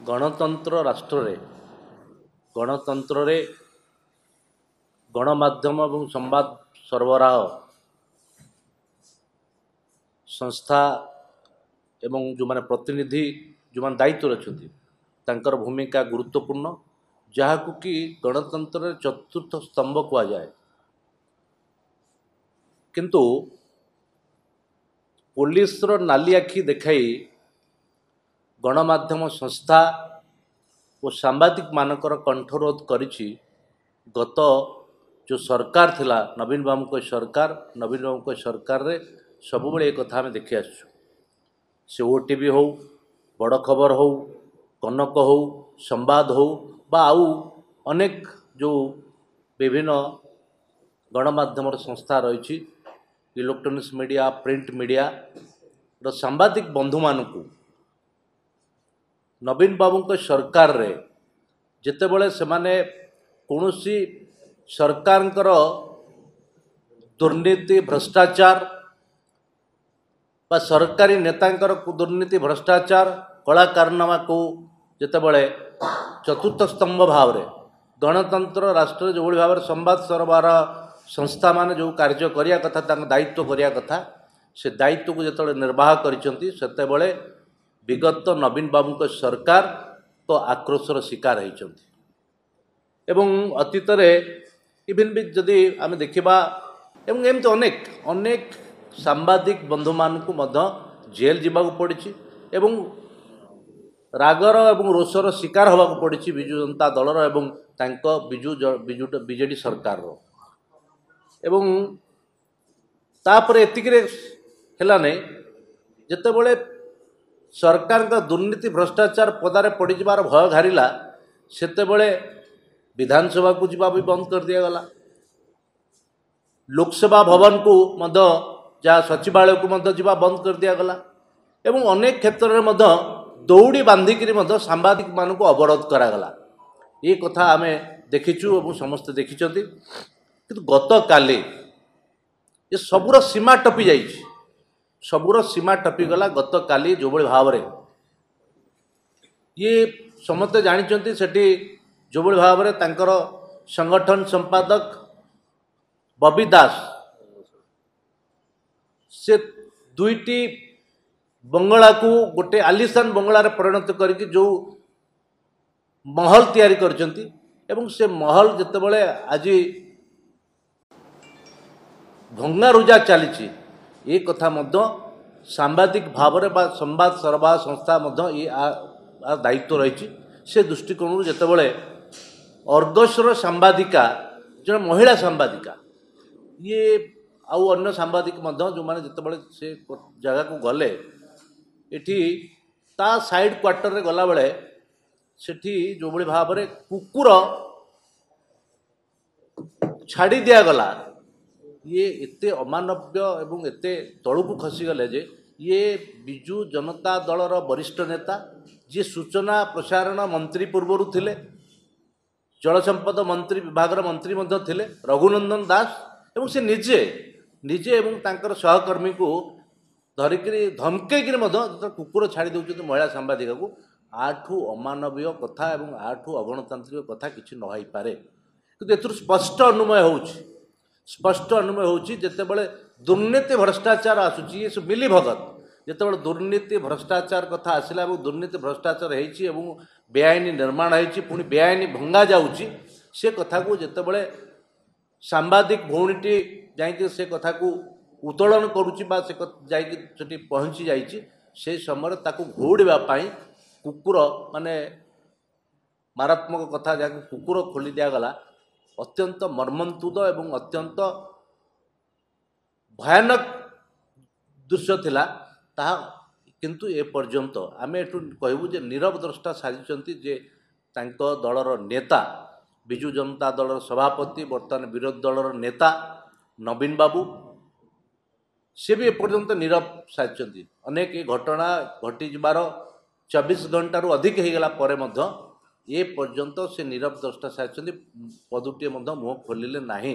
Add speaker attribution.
Speaker 1: गणतंत्र राष्ट्र रे गणतंत्र रे गणमाध्यम और संवाद सरबराह संस्था एवं जो माने प्रतिनिधि जो माने दायित्व रखती तांकर भूमिका गुरुत्वपूर्ण जहाकू कि गणतंत्र चतुर्थ स्तंभ कह जाए किंतु पुलिस नाली आखि देखाई गणमाध्यम संस्था और सांबादिक मानकर कंठरोध करिछि। गत जो सरकार थिला नवीन बाबू को सरकार रे सब बड़े एक कथा में देखि आसु से ओटीवी हो बड़ खबर हो कनक हो संवाद हो बा आउ अनेक जो विभिन्न गणमाध्यम संस्था रही इलेक्ट्रोनिक्स मीडिया प्रिंट मीडिया रो सांबादिक बंधु मानकु नवीन बाबू को सरकार रे जितेबले से माने कौनसी सरकार दुर्नीति भ्रष्टाचार बा सरकारी नेतांकर दुर्नीति भ्रष्टाचार कला कारनामा को जितेबले चतुर्थ स्तंभ भाव रे गणतंत्र राष्ट्र जो भाव संवाद सरबराह संस्था माने जो कार्य करिया कथा तांको दायित्व करिया कथा से दायित्व को जिते निर्वाह करिसेंती सेतेबले विगत नवीन बाबू को सरकार तो आक्रोशर शिकार होइचंती एवं अतीत इवन भी जदि आम देखा एवं एमती अनेक अनेक सांबादिक बंधु मानकु मध्य जेल जीवाकु पड़ी एवं रागर एवं रोषर शिकार होबाकु पड़ी विजु जनता दलर एवं तांको बीजेडी सरकार रो एवं तापर एतिकरे हेला नै जेतेबेले सरकार का दुर्नीति भ्रष्टाचार पदारे पड़ जाबार भय घारिला सेतेबेले विधानसभा को जीवा भी बंद कर दिया गला लोकसभा भवन को मध्य जहाँ सचिवालय को मध्य जीवा बंद कर दिया गला एवं अनेक क्षेत्र में मध्य दौड़ी बांधिकी मध्य सांबादिक मान को अवरोध करागला ये कथा आम देखीचु और समस्ते देखिछंती किंतु गत काली ये सबूर सीमा टपी जाइए सबूर सीमा टपी गला गत काली जो भाव रे ये समस्ते जानते सेठी जो भाव रे तांकर संगठन संपादक बबी दास से दुईटी बंगला को गोटे आलिशान बंगला रे परिणत करके जो महल तैयारी करचंती एवं से महल जितेबले आज भंगारुजा चली ये कथा मध्य सांबादिक भाव बा संवाद सरबराह संस्था मध्य ये दायित्व रही से दृष्टिकोण जितेबले अर्गसर सांबादिका जो महिला सांबादिका ये आउ अन्य सांबादिक मध्य जो माने जितेबले से जगह को गले एठी ता साइड क्वार्टर रे गला बेले सेठी जो बड़ी भाव रे कुकुर छाड़ी दिया गला ये एते अमानव्य एवं एते तलू खसी गले जे ये बिजु जनता दलर वरिष्ठ नेता जी सूचना प्रसारण मंत्री पूर्वर थिले जल संपद मंत्री विभाग मंत्री मध्य थिले रघुनंदन दास एवं से निजे निजे एवं तांकर सहकर्मी को धरिकी धमकेक कुकुर छाड़ी दौरान महिला सांबादिका को आठू अमानवीय कथा एवं आठू अगणतांत्रिक कथा किसी न हो पारे कि स्पष्ट अनुमय होची जितेबले दुर्नीति भ्रष्टाचार आसूची ये सब मिली भगत जितेबले दुर्नीति भ्रष्टाचार कथा आसला और दुर्नीति भ्रष्टाचार होती बेआईन निर्माण होती पुणी बेआईन भंगा जाऊँगी से कथा को जितेबले सांबादिक भौणीटी जाइए से कथा को उत्तोलन करुच्ची से जाइए पहुँची जाइए से समय ताकू घोड़ापी कुकुर माने मारात्मक कथा जहाँ कुकुर खोली दिगला अत्यंत मर्मन्तुद एवं अत्यंत भयानक दृश्य थिला ताहा किंतु ए पर्यंत आम एठू कहबू जे नीरव द्रष्टा साजिचंती जे तांको दलर नेता बिजु जनता दलर सभापति बर्तमान विरोधी दलर नेता नवीन बाबू से भी एपर्यंत नीरव साजिचंती अनेक ये घटना घटी जबार 24 घंटारू अधिक हो गला परे मध्य ये पर्यंत से नीरव द्रष्टा साजिचंती पदुटे मध्य मुह खोलिले नाही।